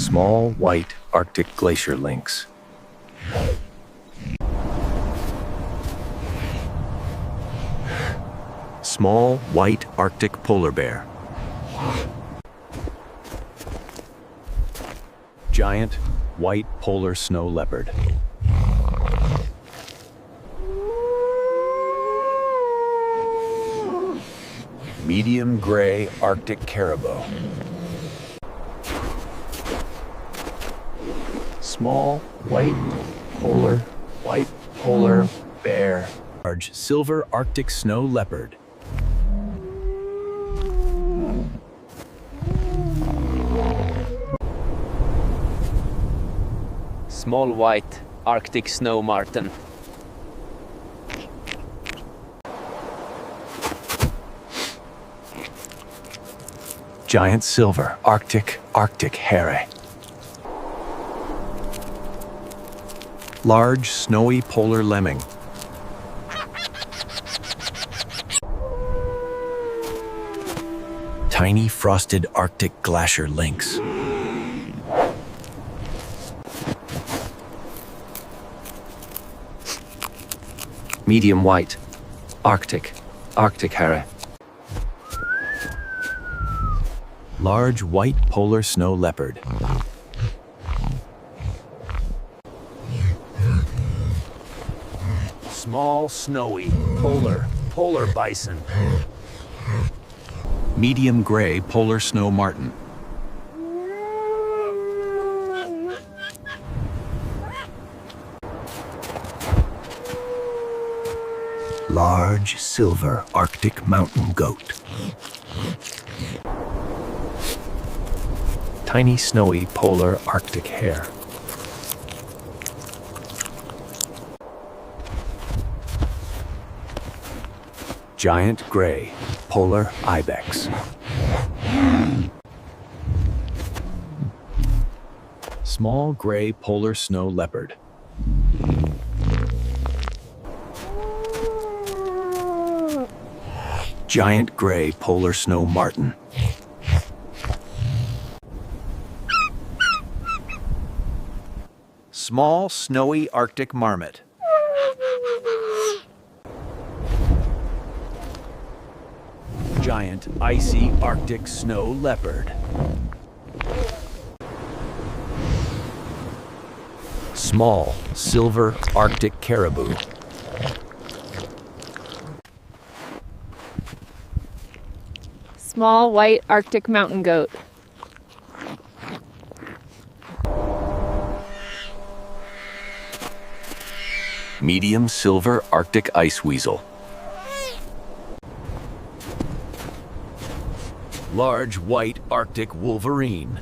Small white Arctic glacier lynx. Small white Arctic polar bear. Giant white polar snow leopard. Medium gray Arctic caribou. Small white polar bear. Large silver Arctic snow leopard. Small white Arctic snow marten. Giant silver Arctic hare. Large snowy polar lemming. Tiny frosted Arctic glacier lynx. Medium white Arctic hare. Large white polar snow leopard. Small snowy polar bison. Medium gray polar snow marten. Large silver Arctic mountain goat. Tiny snowy polar Arctic hare. Giant gray polar ibex. Small gray polar snow leopard. Giant gray polar snow marten. Small snowy Arctic marmot. Giant icy Arctic snow leopard. Small silver Arctic caribou. Small white Arctic mountain goat. Medium silver Arctic ice weasel. Large white Arctic wolverine.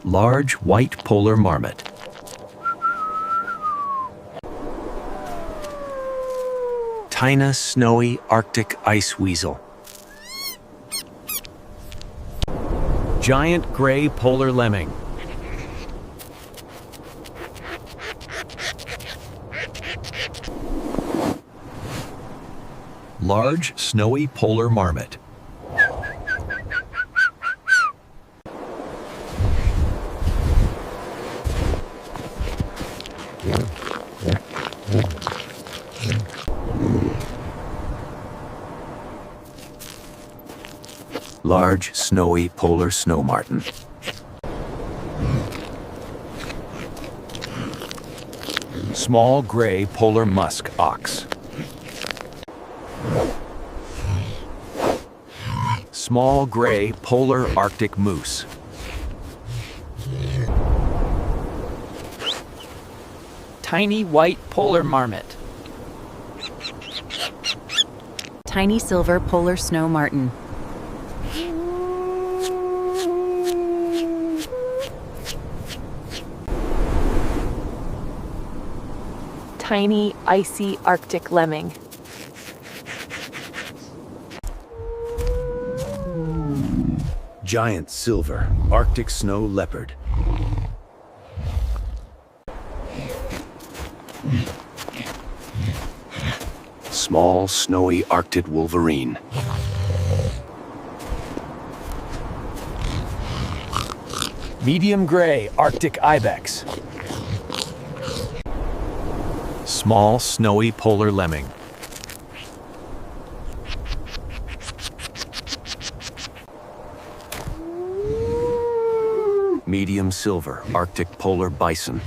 Large white polar marmot. Tiny snowy Arctic ice weasel. Giant gray polar lemming. Large snowy polar marmot. Large snowy polar snow marten. Small gray polar musk ox. Small gray polar Arctic moose. Tiny white polar marmot. Tiny silver polar snow marten. Tiny icy Arctic lemming. Giant silver Arctic snow leopard. Small snowy Arctic wolverine. Medium gray Arctic ibex. Small snowy polar lemming. Medium silver Arctic polar bison.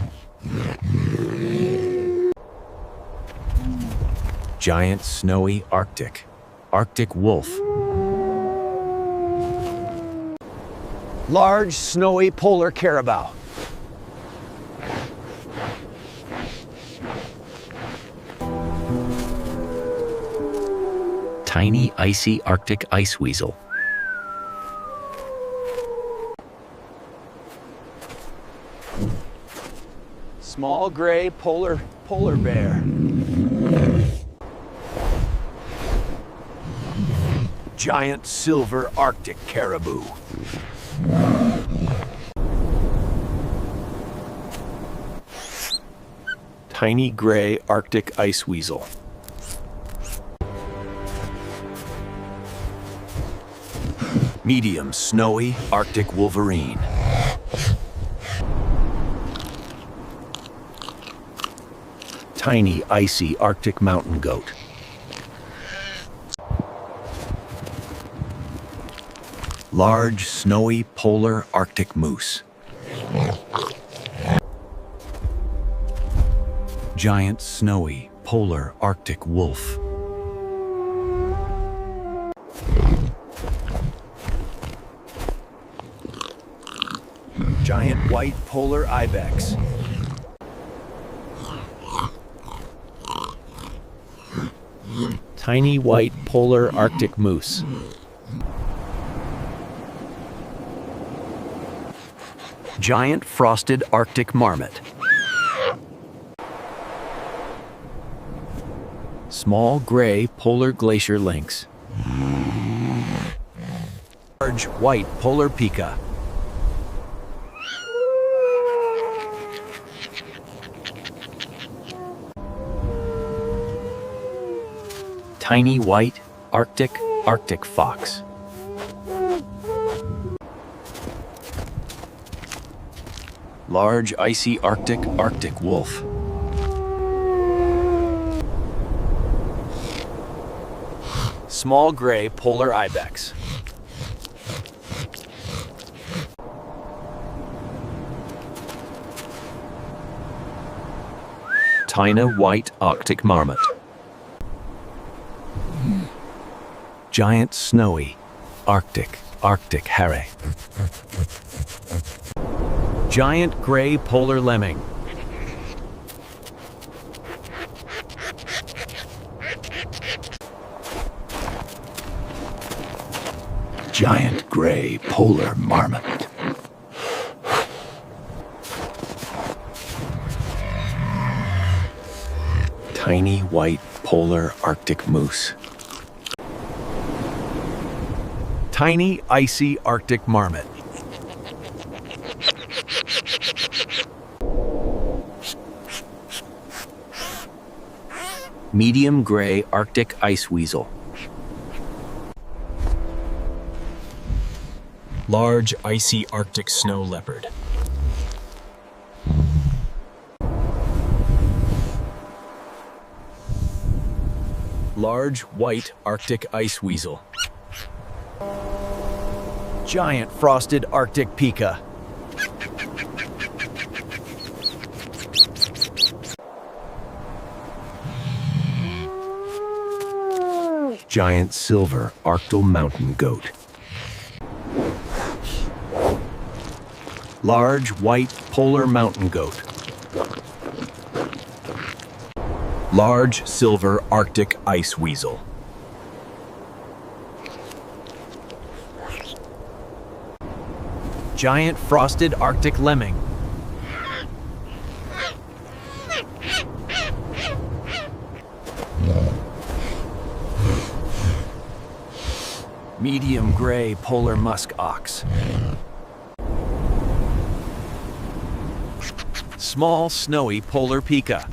Giant snowy Arctic wolf. Large snowy polar caribou. Tiny icy Arctic ice weasel. Small gray polar bear. Giant silver Arctic caribou. Tiny gray Arctic ice weasel. Medium snowy Arctic wolverine. Tiny icy Arctic mountain goat. Large snowy polar Arctic moose. Giant snowy polar Arctic wolf. Giant white polar ibex. Tiny white polar Arctic moose. Giant frosted Arctic marmot. Small gray polar glacier lynx. Large white polar pika. Tiny white Arctic fox. Large icy Arctic wolf. Small gray polar ibex. Tiny white Arctic marmot. Giant snowy Arctic hare. Giant gray polar lemming. Giant gray polar marmot. Tiny white polar Arctic moose. Tiny icy Arctic marmot. Medium gray Arctic ice weasel. Large icy Arctic snow leopard. Large white Arctic ice weasel. Giant frosted Arctic pika. Giant silver Arctic mountain goat. Large white polar mountain goat. Large silver Arctic ice weasel. Giant frosted Arctic lemming. Medium gray polar musk ox. Small snowy polar pika.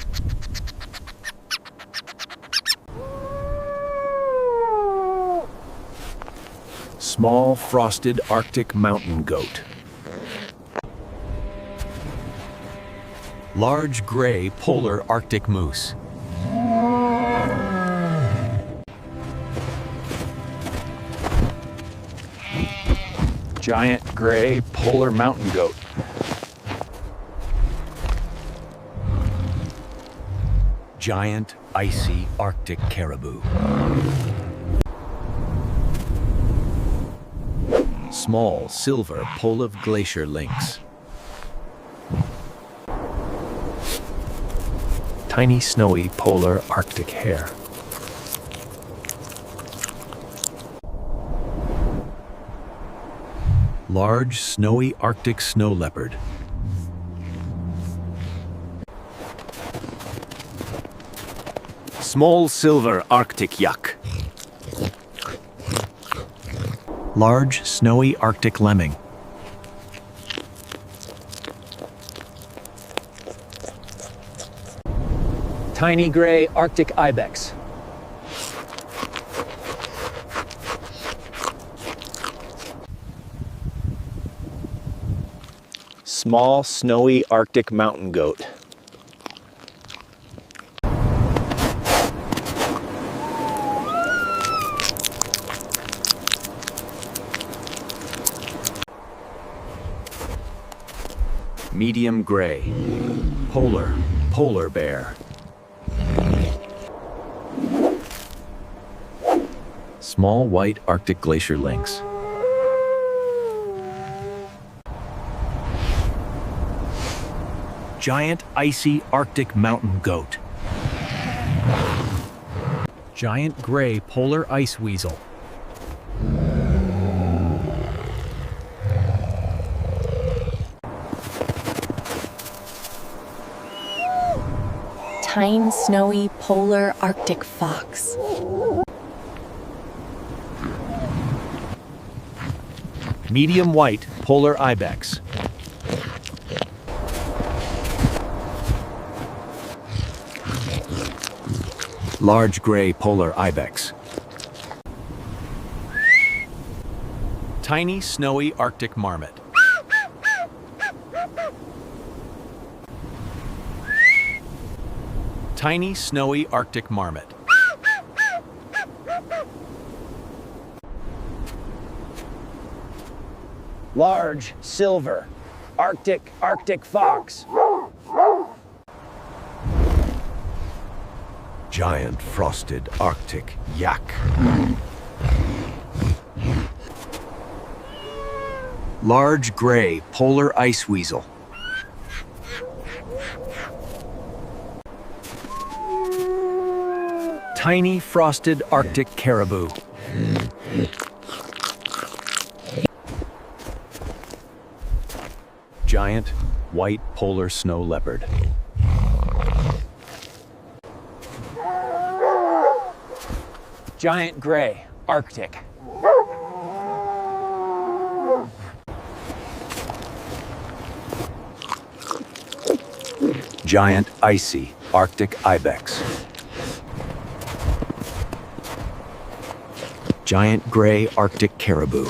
Small frosted Arctic mountain goat. Large gray polar Arctic moose. Giant gray polar mountain goat. Giant icy Arctic caribou. Small silver polar glacier lynx. Tiny snowy polar Arctic hare. Large snowy Arctic snow leopard. Small silver Arctic yak. Large snowy Arctic lemming. Tiny gray Arctic ibex. Small snowy Arctic mountain goat. Medium gray polar bear. Small white Arctic glacier lynx. Giant icy Arctic mountain goat. Giant gray polar ice weasel. Tiny snowy polar Arctic fox. Medium white polar ibex. Large gray polar ibex. Tiny snowy Arctic marmot. Tiny snowy Arctic marmot. Large silver Arctic fox. Giant frosted Arctic yak. Large gray polar ice weasel. Tiny frosted Arctic caribou. Giant white polar snow leopard. Giant gray Arctic. Giant icy Arctic ibex. Giant gray Arctic caribou.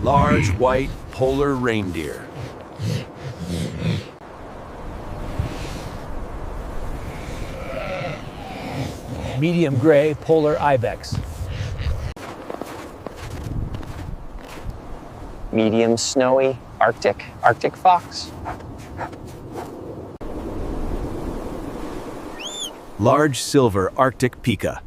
Large white polar reindeer. Medium gray polar ibex. Medium snowy Arctic fox. Large silver Arctic pika.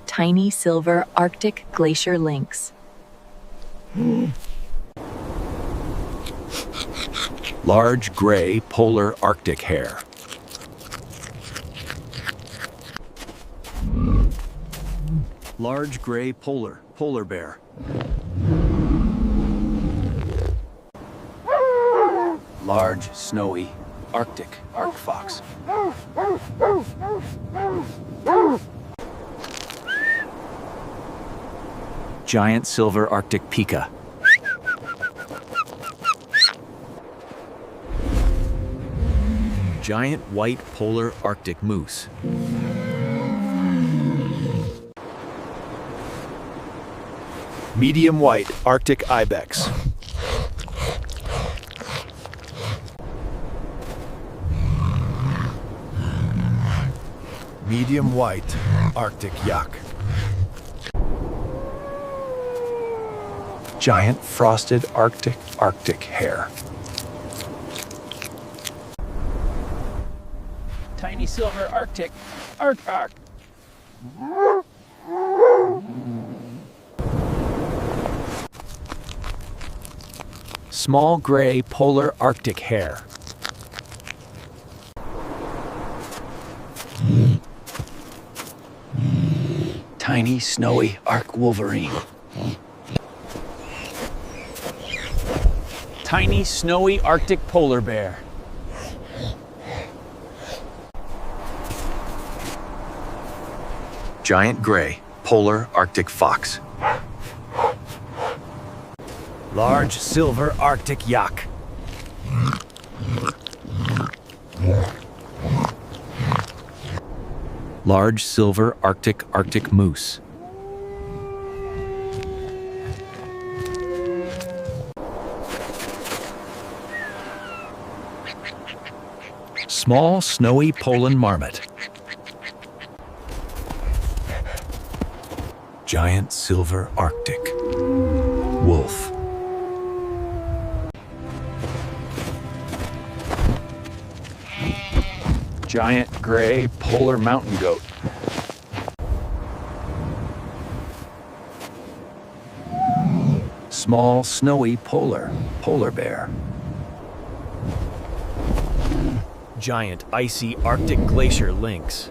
Tiny silver Arctic glacier lynx. Large gray polar Arctic hare. Large gray polar bear. Large snowy Arctic fox. Giant silver Arctic pika. Giant white polar Arctic moose. Medium white Arctic ibex. Medium white Arctic yak. Giant frosted Arctic hare. Tiny silver Arctic. Small gray polar Arctic hare. Tiny snowy wolverine. Tiny snowy Arctic polar bear. Giant gray polar Arctic fox. Large silver Arctic yak. Large silver Arctic moose. Small snowy Poland marmot. Giant silver Arctic wolf. Giant gray polar mountain goat. Small snowy polar bear. Giant icy Arctic glacier lynx.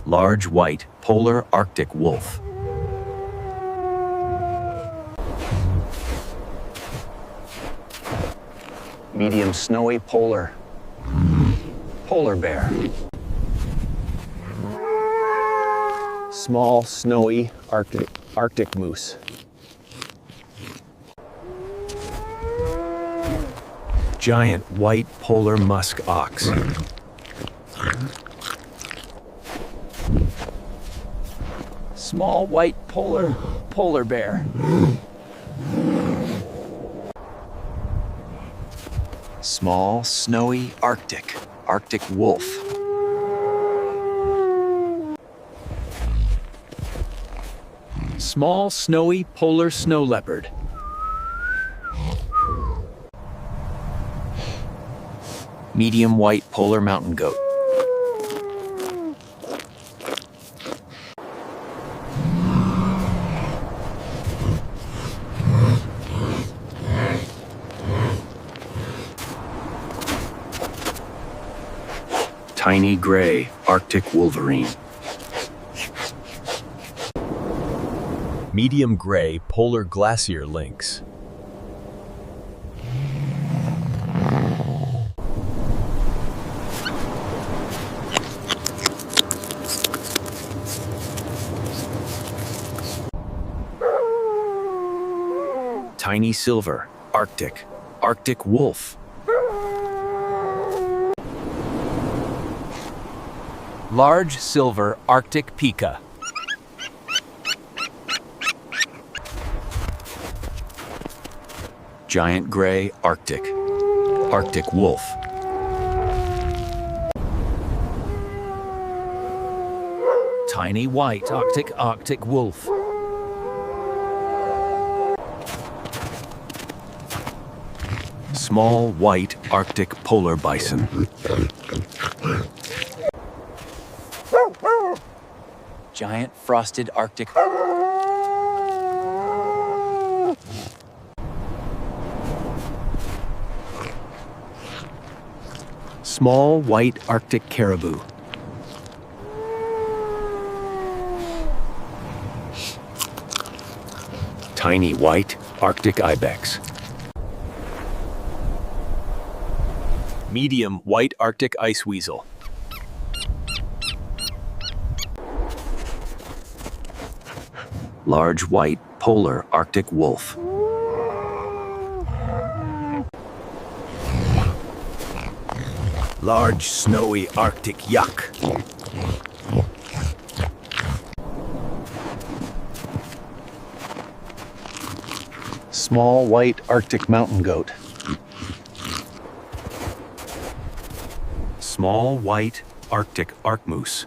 Large white polar Arctic wolf. Medium snowy polar bear. Small snowy Arctic moose. Giant white polar musk ox. Small white polar bear. Small snowy Arctic wolf. Small snowy polar snow leopard. Medium white polar mountain goat. Tiny gray Arctic wolverine. Medium gray polar glacier lynx. Tiny silver Arctic wolf. Large silver Arctic pika. Giant gray Arctic wolf. Tiny white Arctic wolf. Small white Arctic polar bison. Giant frosted Arctic. Small white Arctic caribou. Tiny white Arctic ibex. Medium white Arctic ice weasel. Large white polar Arctic wolf. Large snowy Arctic yak. Small white Arctic mountain goat. Small white Arctic arc moose.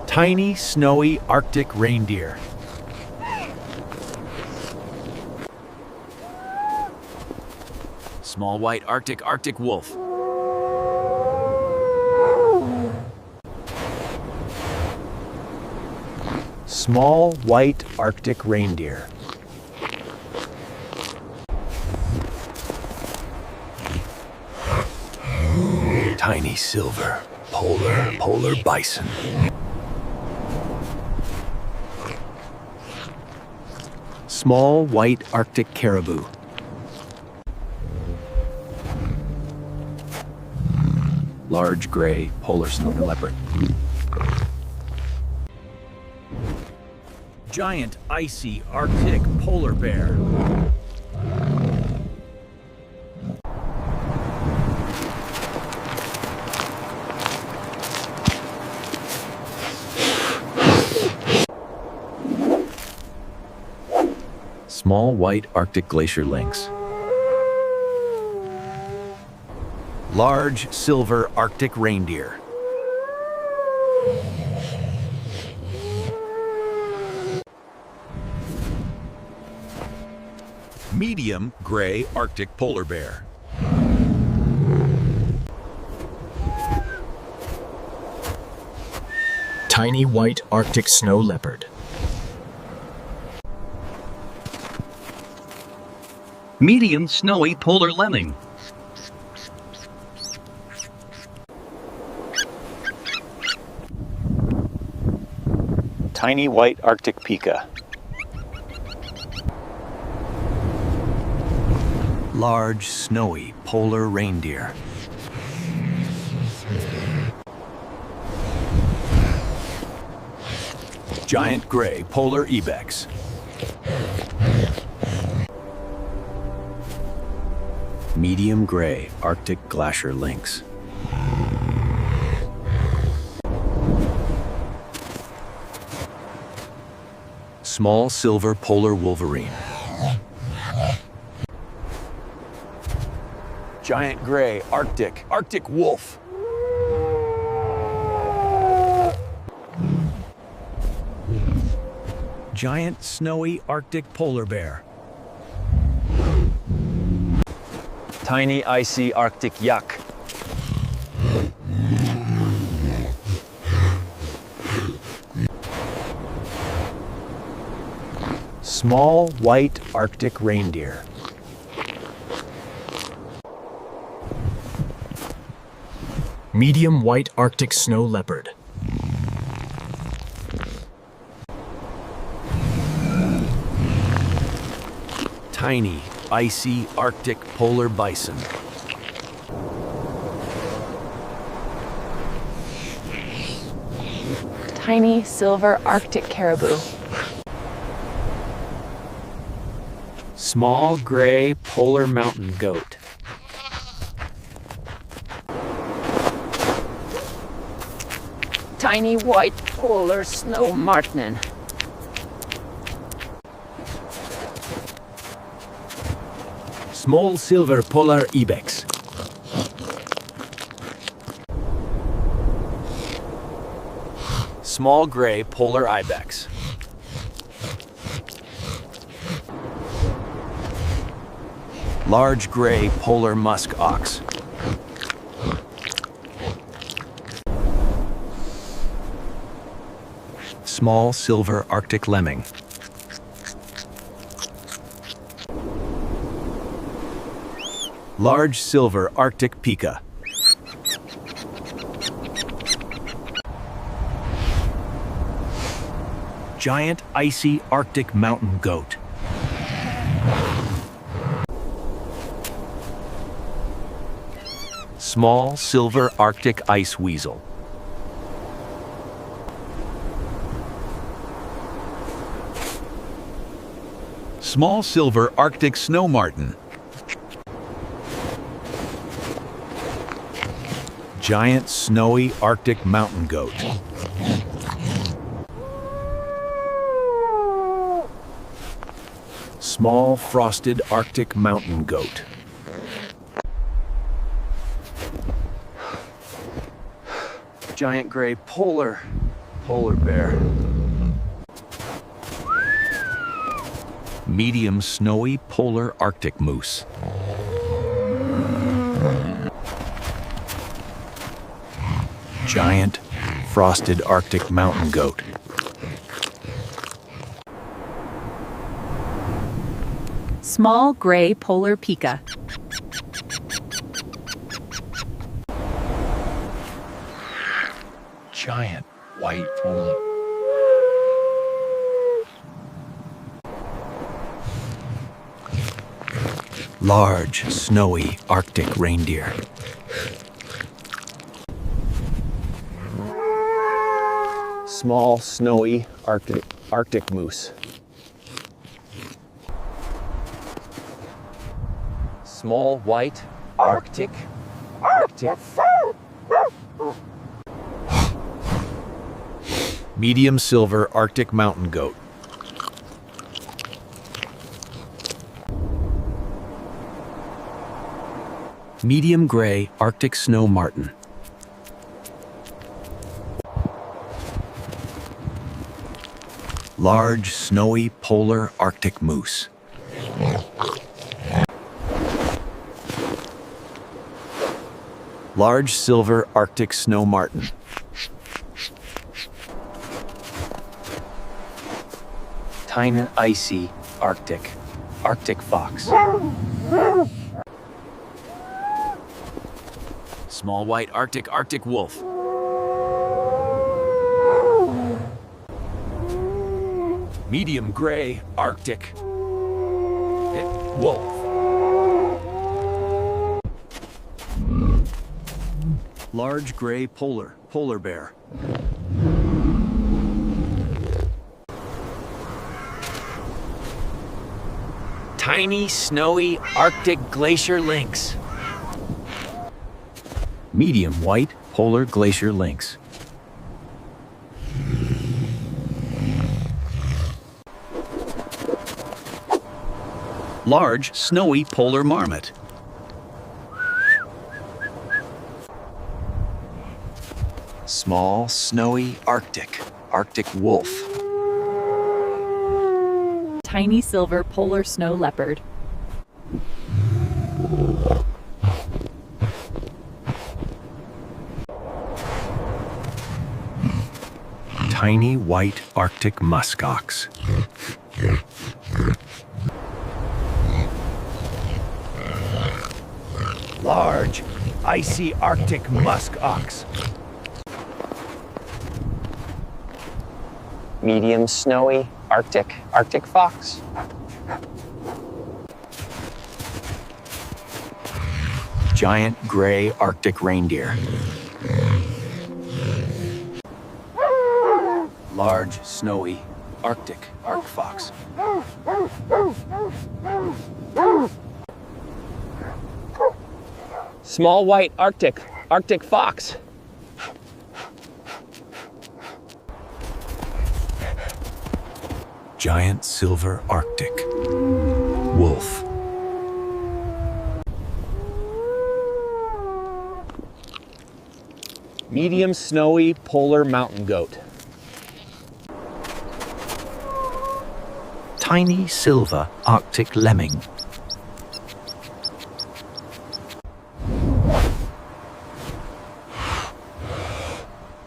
Tiny snowy Arctic reindeer. Small white Arctic wolf. Small white Arctic reindeer. Tiny silver polar bison. Small white Arctic caribou. Large gray polar snow leopard. Giant icy Arctic polar bear. Small white Arctic glacier lynx. Large silver Arctic reindeer. Medium gray Arctic polar bear. Tiny white Arctic snow leopard. Medium snowy polar lemming. Tiny white Arctic pika. Large snowy polar reindeer. Giant gray polar ibex. Medium gray Arctic glacier lynx. Small silver polar wolverine. Giant gray Arctic wolf. Giant snowy Arctic polar bear. Tiny icy Arctic yak. Small white Arctic reindeer. Medium white Arctic snow leopard. Tiny icy Arctic polar bison. Tiny silver Arctic caribou. Small gray polar mountain goat. Tiny white polar snow marten. Small silver polar ibex. Small gray polar ibex. Large gray polar musk ox. Small silver Arctic lemming. Large silver Arctic pika. Giant icy Arctic mountain goat. Small silver Arctic ice weasel. Small silver Arctic snow marten. Giant snowy Arctic mountain goat. Small frosted Arctic mountain goat. Giant gray polar bear. Medium snowy polar Arctic moose. Giant frosted Arctic mountain goat. Small gray polar pika. Giant white polar. Large snowy Arctic reindeer. Small snowy Arctic moose. Small white Arctic. Medium silver Arctic mountain goat. Medium gray Arctic snow martin. Large snowy polar Arctic moose. Large silver Arctic snow martin. Tiny icy Arctic fox. Small white Arctic wolf. Medium gray Arctic wolf. Large gray polar bear. Tiny snowy Arctic glacier lynx. Medium white polar glacier lynx. Large snowy polar marmot. Small snowy Arctic wolf. Tiny silver polar snow leopard. Tiny white Arctic musk ox. Large icy Arctic musk ox. Medium snowy Arctic fox. Giant gray Arctic reindeer. Large snowy Arctic fox. Small white Arctic fox. Giant silver Arctic wolf. Medium snowy polar mountain goat. Tiny silver Arctic lemming.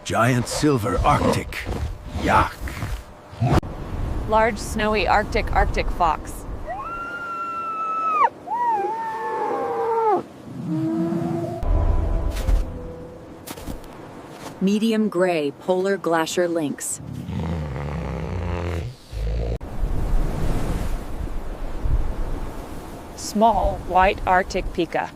Giant silver Arctic yak. Large snowy Arctic fox. Medium gray polar glacier lynx. Small white Arctic pika.